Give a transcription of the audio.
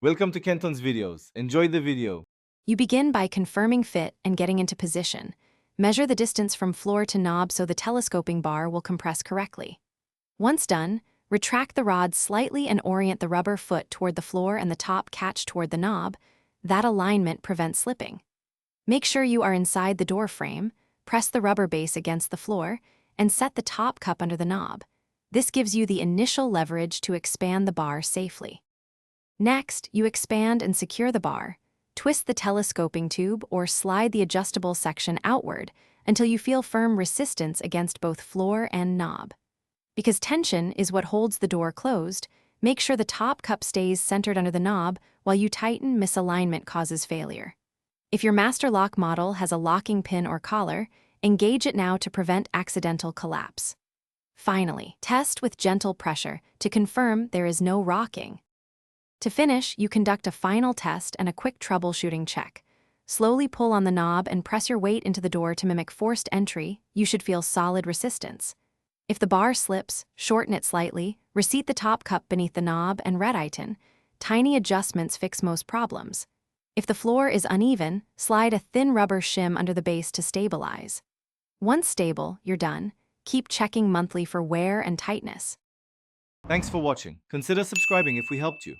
Welcome to Kenton's videos. Enjoy the video. You begin by confirming fit and getting into position. Measure the distance from floor to knob so the telescoping bar will compress correctly. Once done, retract the rod slightly and orient the rubber foot toward the floor and the top catch toward the knob. That alignment prevents slipping. Make sure you are inside the door frame, press the rubber base against the floor, and set the top cup under the knob. This gives you the initial leverage to expand the bar safely. Next, you expand and secure the bar. Twist the telescoping tube or slide the adjustable section outward until you feel firm resistance against both floor and knob. Because tension is what holds the door closed, make sure the top cup stays centered under the knob while you tighten. Misalignment causes failure. If your master lock model has a locking pin or collar, engage it now to prevent accidental collapse. Finally, test with gentle pressure to confirm there is no rocking. To finish, you conduct a final test and a quick troubleshooting check. Slowly pull on the knob and press your weight into the door to mimic forced entry. You should feel solid resistance. If the bar slips, shorten it slightly, reseat the top cup beneath the knob, and tighten. Tiny adjustments fix most problems. If the floor is uneven, slide a thin rubber shim under the base to stabilize. Once stable, you're done. Keep checking monthly for wear and tightness. Thanks for watching. Consider subscribing if we helped you.